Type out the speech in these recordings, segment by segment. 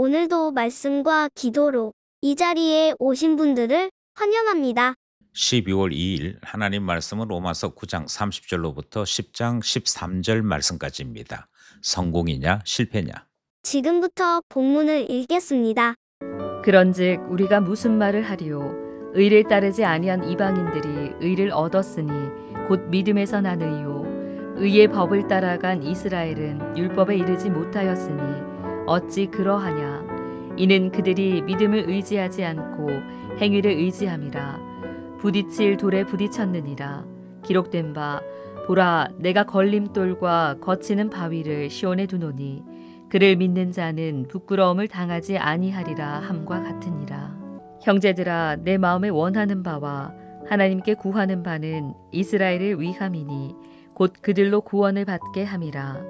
오늘도 말씀과 기도로 이 자리에 오신 분들을 환영합니다. 12월 2일 하나님 말씀은 로마서 9장 30절로부터 10장 13절 말씀까지입니다. 성공이냐 실패냐. 지금부터 본문을 읽겠습니다. 그런즉 우리가 무슨 말을 하리요? 의를 따르지 아니한 이방인들이 의를 얻었으니 곧 믿음에서 난 의요. 의의 법을 따라간 이스라엘은 율법에 이르지 못하였으니 어찌 그러하냐? 이는 그들이 믿음을 의지하지 않고 행위를 의지함이라. 부딪힐 돌에 부딪혔느니라. 기록된 바 보라 내가 걸림돌과 거치는 바위를 시온에 두노니 그를 믿는 자는 부끄러움을 당하지 아니하리라 함과 같으니라. 형제들아 내 마음에 원하는 바와 하나님께 구하는 바는 이스라엘을 위함이니 곧 그들로 구원을 받게 함이라.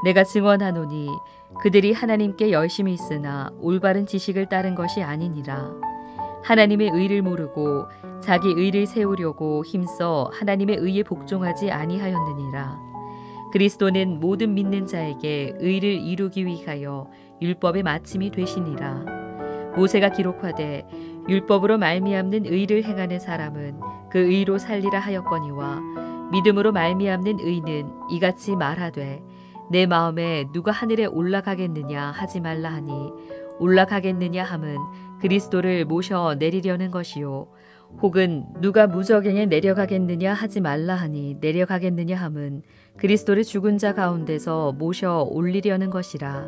내가 증언하노니 그들이 하나님께 열심히 있으나 올바른 지식을 따른 것이 아니니라. 하나님의 의를 모르고 자기 의를 세우려고 힘써 하나님의 의에 복종하지 아니하였느니라. 그리스도는 모든 믿는 자에게 의를 이루기 위하여 율법의 마침이 되시니라. 모세가 기록하되 율법으로 말미암는 의를 행하는 사람은 그 의로 살리라 하였거니와 믿음으로 말미암는 의는 이같이 말하되 내 마음에 누가 하늘에 올라가겠느냐 하지 말라 하니 올라가겠느냐 함은 그리스도를 모셔 내리려는 것이요 혹은 누가 무저갱에 내려가겠느냐 하지 말라 하니 내려가겠느냐 함은 그리스도를 죽은 자 가운데서 모셔 올리려는 것이라.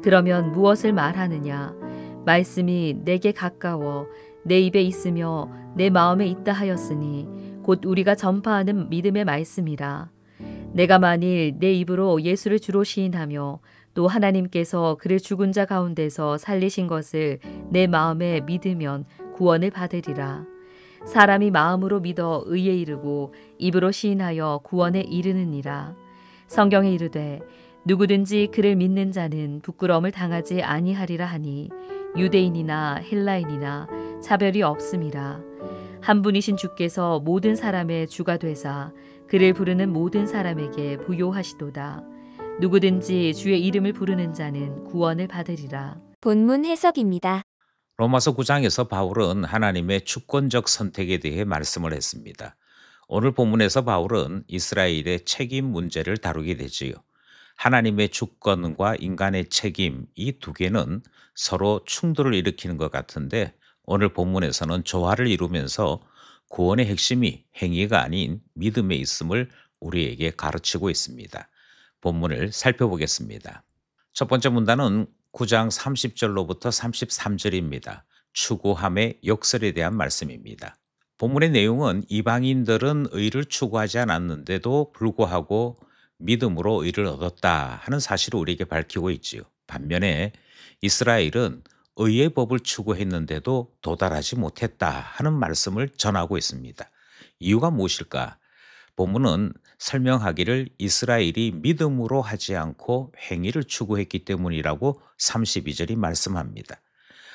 그러면 무엇을 말하느냐? 말씀이 내게 가까워 내 입에 있으며 내 마음에 있다 하였으니 곧 우리가 전파하는 믿음의 말씀이라. 내가 만일 내 입으로 예수를 주로 시인하며 또 하나님께서 그를 죽은 자 가운데서 살리신 것을 내 마음에 믿으면 구원을 받으리라. 사람이 마음으로 믿어 의에 이르고 입으로 시인하여 구원에 이르느니라. 성경에 이르되 누구든지 그를 믿는 자는 부끄러움을 당하지 아니하리라 하니 유대인이나 헬라인이나 차별이 없음이라. 한 분이신 주께서 모든 사람의 주가 되사 그를 부르는 모든 사람에게 부요하시도다. 누구든지 주의 이름을 부르는 자는 구원을 받으리라. 본문 해석입니다. 로마서 9장에서 바울은 하나님의 주권적 선택에 대해 말씀을 했습니다. 오늘 본문에서 바울은 이스라엘의 책임 문제를 다루게 되지요. 하나님의 주권과 인간의 책임 이 두 개는 서로 충돌을 일으키는 것 같은데 오늘 본문에서는 조화를 이루면서 구원의 핵심이 행위가 아닌 믿음에 있음을 우리에게 가르치고 있습니다. 본문을 살펴보겠습니다. 첫 번째 문단은 9장 30절로부터 33절입니다. 추구함의 역설에 대한 말씀입니다. 본문의 내용은 이방인들은 의를 추구하지 않았는데도 불구하고 믿음으로 의를 얻었다 하는 사실을 우리에게 밝히고 있지요. 반면에 이스라엘은 의의 법을 추구했는데도 도달하지 못했다 하는 말씀을 전하고 있습니다. 이유가 무엇일까? 본문은 설명하기를 이스라엘이 믿음으로 하지 않고 행위를 추구했기 때문이라고 32절이 말씀합니다.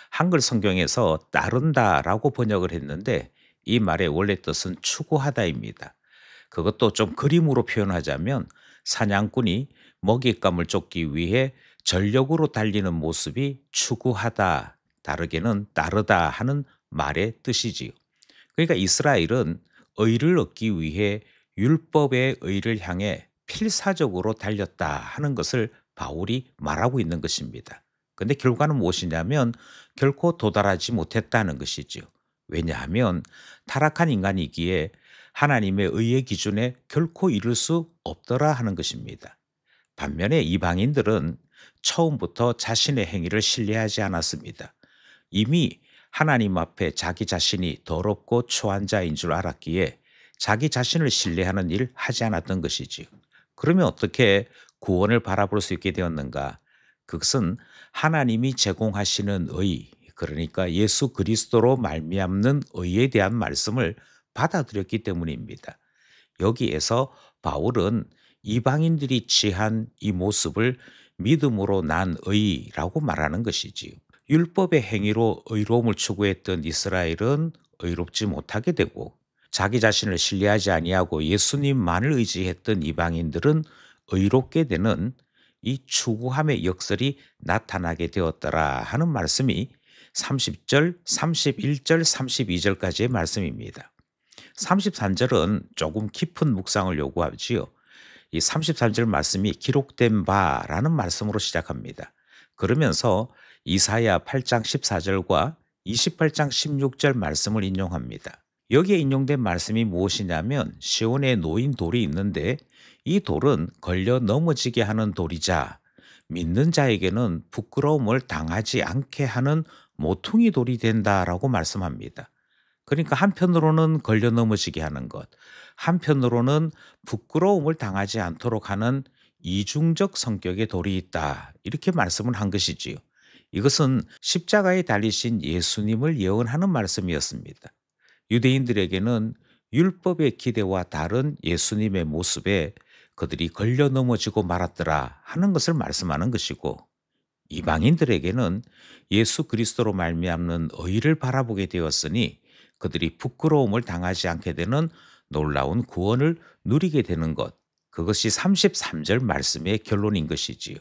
한글 성경에서 따른다라고 번역을 했는데 이 말의 원래 뜻은 추구하다입니다. 그것도 좀 그림으로 표현하자면 사냥꾼이 먹잇감을 쫓기 위해 전력으로 달리는 모습이 추구하다, 다르게는 따르다 하는 말의 뜻이지요. 그러니까 이스라엘은 의를 얻기 위해 율법의 의를 향해 필사적으로 달렸다 하는 것을 바울이 말하고 있는 것입니다. 그런데 결과는 무엇이냐면 결코 도달하지 못했다는 것이지요. 왜냐하면 타락한 인간이기에 하나님의 의의 기준에 결코 이룰 수 없더라 하는 것입니다. 반면에 이방인들은 처음부터 자신의 행위를 신뢰하지 않았습니다. 이미 하나님 앞에 자기 자신이 더럽고 초한 자인 줄 알았기에 자기 자신을 신뢰하는 일을 하지 않았던 것이지요. 그러면 어떻게 구원을 바라볼 수 있게 되었는가? 그것은 하나님이 제공하시는 의, 그러니까 예수 그리스도로 말미암는 의에 대한 말씀을 받아들였기 때문입니다. 여기에서 바울은 이방인들이 취한 이 모습을 믿음으로 난 의라고 말하는 것이지요. 율법의 행위로 의로움을 추구했던 이스라엘은 의롭지 못하게 되고 자기 자신을 신뢰하지 아니하고 예수님만을 의지했던 이방인들은 의롭게 되는 이 추구함의 역설이 나타나게 되었더라 하는 말씀이 30절, 31절, 32절까지의 말씀입니다. 33절은 조금 깊은 묵상을 요구하지요. 이 33절 말씀이 기록된 바라는 말씀으로 시작합니다. 그러면서 이사야 8장 14절과 28장 16절 말씀을 인용합니다. 여기에 인용된 말씀이 무엇이냐면 시온에 놓인 돌이 있는데 이 돌은 걸려 넘어지게 하는 돌이자 믿는 자에게는 부끄러움을 당하지 않게 하는 모퉁이 돌이 된다라고 말씀합니다. 그러니까 한편으로는 걸려 넘어지게 하는 것, 한편으로는 부끄러움을 당하지 않도록 하는 이중적 성격의 돌이 있다. 이렇게 말씀을 한 것이지요. 이것은 십자가에 달리신 예수님을 예언하는 말씀이었습니다. 유대인들에게는 율법의 기대와 다른 예수님의 모습에 그들이 걸려 넘어지고 말았더라 하는 것을 말씀하는 것이고, 이방인들에게는 예수 그리스도로 말미암는 의를 바라보게 되었으니 그들이 부끄러움을 당하지 않게 되는 놀라운 구원을 누리게 되는 것, 그것이 33절 말씀의 결론인 것이지요.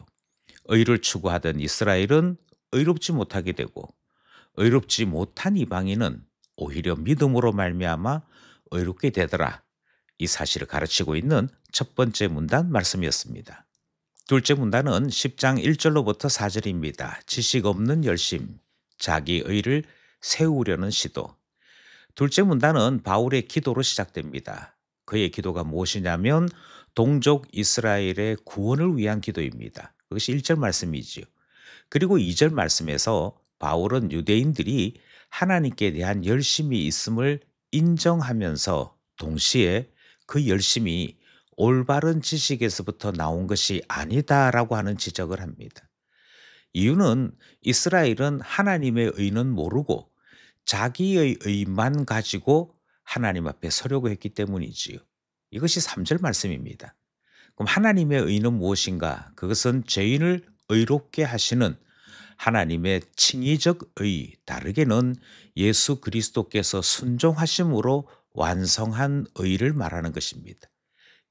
의를 추구하던 이스라엘은 의롭지 못하게 되고 의롭지 못한 이방인은 오히려 믿음으로 말미암아 의롭게 되더라. 이 사실을 가르치고 있는 첫 번째 문단 말씀이었습니다. 둘째 문단은 10장 1절로부터 4절입니다. 지식 없는 열심, 자기 의를 세우려는 시도. 둘째 문단은 바울의 기도로 시작됩니다. 그의 기도가 무엇이냐면 동족 이스라엘의 구원을 위한 기도입니다. 그것이 1절 말씀이지요. 그리고 2절 말씀에서 바울은 유대인들이 하나님께 대한 열심이 있음을 인정하면서 동시에 그 열심이 올바른 지식에서부터 나온 것이 아니다라고 하는 지적을 합니다. 이유는 이스라엘은 하나님의 의는 모르고 자기의 의만 가지고 하나님 앞에 서려고 했기 때문이지요. 이것이 3절 말씀입니다. 그럼 하나님의 의는 무엇인가? 그것은 죄인을 의롭게 하시는 하나님의 칭의적 의, 다르게는 예수 그리스도께서 순종하심으로 완성한 의를 말하는 것입니다.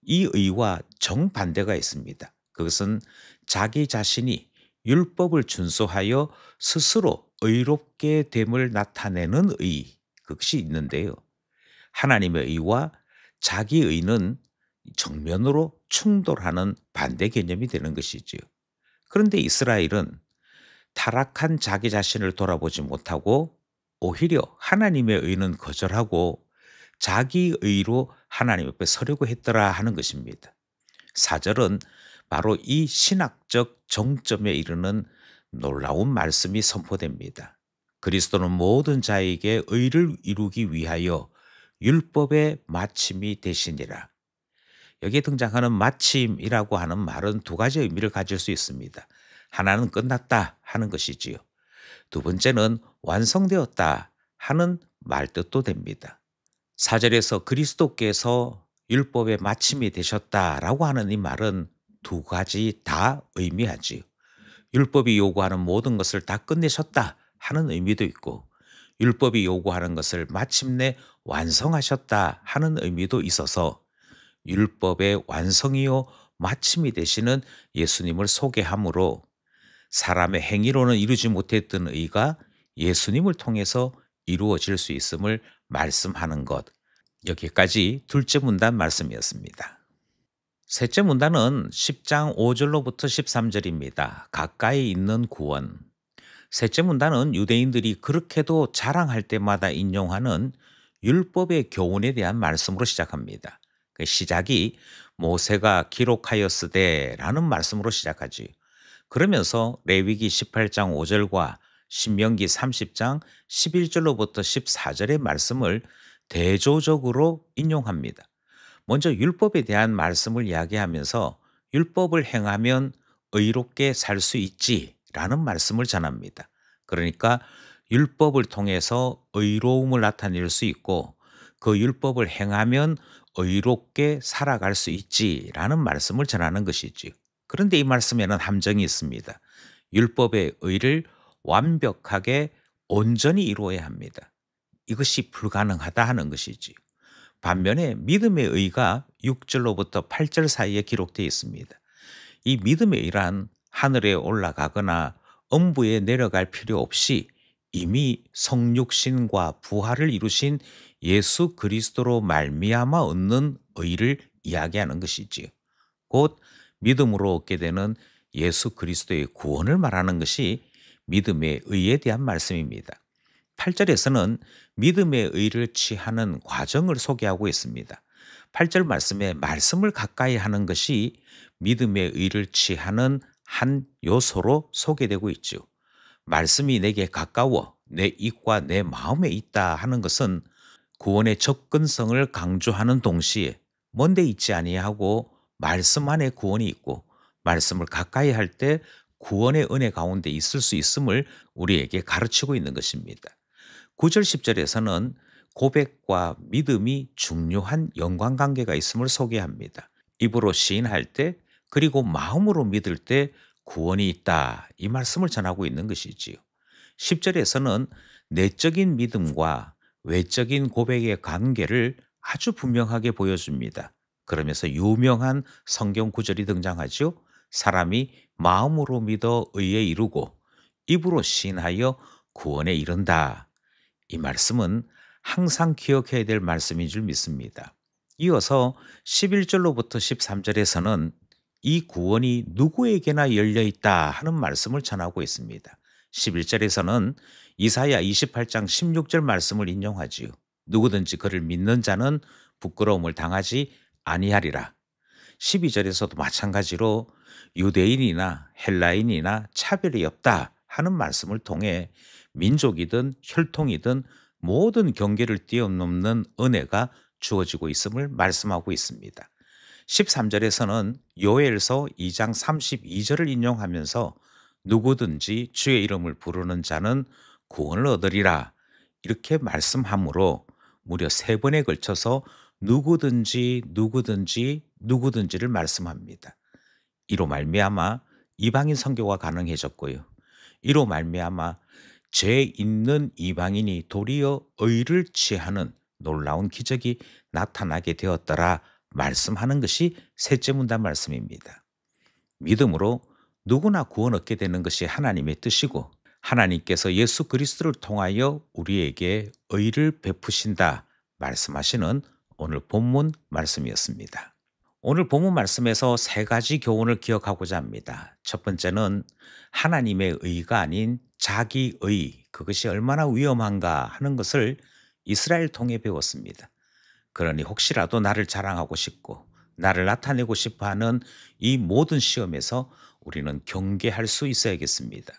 이 의와 정반대가 있습니다. 그것은 자기 자신이 율법을 준수하여 스스로 의롭게 됨을 나타내는 의, 그것이 있는데요. 하나님의 의와 자기 의는 정면으로 충돌하는 반대 개념이 되는 것이지요. 그런데 이스라엘은 타락한 자기 자신을 돌아보지 못하고 오히려 하나님의 의는 거절하고 자기 의로 하나님 앞에 서려고 했더라 하는 것입니다. 4절은 바로 이 신학적 정점에 이르는 놀라운 말씀이 선포됩니다. 그리스도는 모든 자에게 의를 이루기 위하여 율법의 마침이 되시니라. 여기에 등장하는 마침이라고 하는 말은 두 가지 의미를 가질 수 있습니다. 하나는 끝났다 하는 것이지요. 두 번째는 완성되었다 하는 말뜻도 됩니다. 4절에서 그리스도께서 율법의 마침이 되셨다라고 하는 이 말은 두 가지 다 의미하지요. 율법이 요구하는 모든 것을 다 끝내셨다 하는 의미도 있고 율법이 요구하는 것을 마침내 완성하셨다 하는 의미도 있어서 율법의 완성이요 마침이 되시는 예수님을 소개하므로 사람의 행위로는 이루지 못했던 의가 예수님을 통해서 이루어질 수 있음을 말씀하는 것. 여기까지 둘째 문단 말씀이었습니다. 셋째 문단은 10장 5절로부터 13절입니다. 가까이 있는 구원. 셋째 문단은 유대인들이 그렇게도 자랑할 때마다 인용하는 율법의 교훈에 대한 말씀으로 시작합니다. 그 시작이 모세가 기록하였으되 라는 말씀으로 시작하지. 그러면서 레위기 18장 5절과 신명기 30장 11절로부터 14절의 말씀을 대조적으로 인용합니다. 먼저 율법에 대한 말씀을 이야기하면서 율법을 행하면 의롭게 살 수 있지라는 말씀을 전합니다. 그러니까 율법을 통해서 의로움을 나타낼 수 있고 그 율법을 행하면 의롭게 살아갈 수 있지라는 말씀을 전하는 것이지요. 그런데 이 말씀에는 함정이 있습니다. 율법의 의를 완벽하게 온전히 이루어야 합니다. 이것이 불가능하다 하는 것이지요. 반면에 믿음의 의가 6절로부터 8절 사이에 기록되어 있습니다. 이 믿음의 일은 하늘에 올라가거나 음부에 내려갈 필요 없이 이미 성육신과 부활을 이루신 예수 그리스도로 말미암아 얻는 의를 이야기하는 것이지요. 곧 믿음으로 얻게 되는 예수 그리스도의 구원을 말하는 것이 믿음의 의에 대한 말씀입니다. 8절에서는 믿음의 의를 취하는 과정을 소개하고 있습니다. 8절 말씀에 말씀을 가까이 하는 것이 믿음의 의를 취하는 한 요소로 소개되고 있죠. 말씀이 내게 가까워 내 입과 내 마음에 있다 하는 것은 구원의 접근성을 강조하는 동시에 먼데 있지 아니하고 말씀 안에 구원이 있고 말씀을 가까이 할 때 구원의 은혜 가운데 있을 수 있음을 우리에게 가르치고 있는 것입니다. 9절 10절에서는 고백과 믿음이 중요한 연관관계가 있음을 소개합니다. 입으로 시인할 때 그리고 마음으로 믿을 때 구원이 있다 이 말씀을 전하고 있는 것이지요. 10절에서는 내적인 믿음과 외적인 고백의 관계를 아주 분명하게 보여줍니다. 그러면서 유명한 성경 구절이 등장하죠. 사람이 마음으로 믿어 의에 이르고 입으로 시인하여 구원에 이른다. 이 말씀은 항상 기억해야 될 말씀인 줄 믿습니다. 이어서 11절로부터 13절에서는 이 구원이 누구에게나 열려 있다 하는 말씀을 전하고 있습니다. 11절에서는 이사야 28장 16절 말씀을 인용하지요. 누구든지 그를 믿는 자는 부끄러움을 당하지 아니하리라. 12절에서도 마찬가지로 유대인이나 헬라인이나 차별이 없다 하는 말씀을 통해 민족이든 혈통이든 모든 경계를 뛰어넘는 은혜가 주어지고 있음을 말씀하고 있습니다. 13절에서는 요엘서 2장 32절을 인용하면서 누구든지 주의 이름을 부르는 자는 구원을 얻으리라 이렇게 말씀하므로 무려 3번에 걸쳐서 누구든지를 말씀합니다. 이로 말미암아 이방인 선교가 가능해졌고요. 이로 말미암아 죄 있는 이방인이 도리어 의를 취하는 놀라운 기적이 나타나게 되었더라 말씀하는 것이 셋째 문단 말씀입니다. 믿음으로 누구나 구원 얻게 되는 것이 하나님의 뜻이고 하나님께서 예수 그리스도를 통하여 우리에게 의를 베푸신다 말씀하시는 오늘 본문 말씀이었습니다. 오늘 본문 말씀에서 3가지 교훈을 기억하고자 합니다. 첫 번째는 하나님의 의가 아닌 자기 의, 그것이 얼마나 위험한가 하는 것을 이스라엘 통해 배웠습니다. 그러니 혹시라도 나를 자랑하고 싶고 나를 나타내고 싶어하는 이 모든 시험에서 우리는 경계할 수 있어야겠습니다.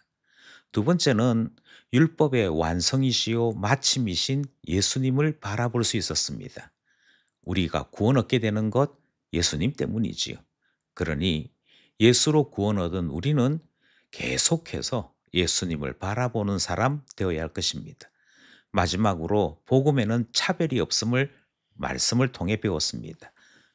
두 번째는 율법의 완성이시요 마침이신 예수님을 바라볼 수 있었습니다. 우리가 구원 얻게 되는 것 예수님 때문이지요. 그러니 예수로 구원 얻은 우리는 계속해서 예수님을 바라보는 사람 되어야 할 것입니다. 마지막으로 복음에는 차별이 없음을 말씀을 통해 배웠습니다.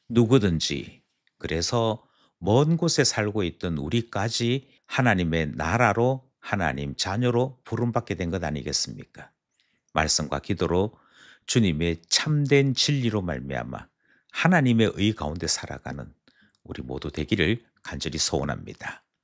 누구든지, 그래서 먼 곳에 살고 있던 우리까지 하나님의 나라로 하나님 자녀로 부름받게 된 것 아니겠습니까? 말씀과 기도로 주님의 참된 진리로 말미암아 하나님의 의 가운데 살아가는 우리 모두 되기를 간절히 소원합니다.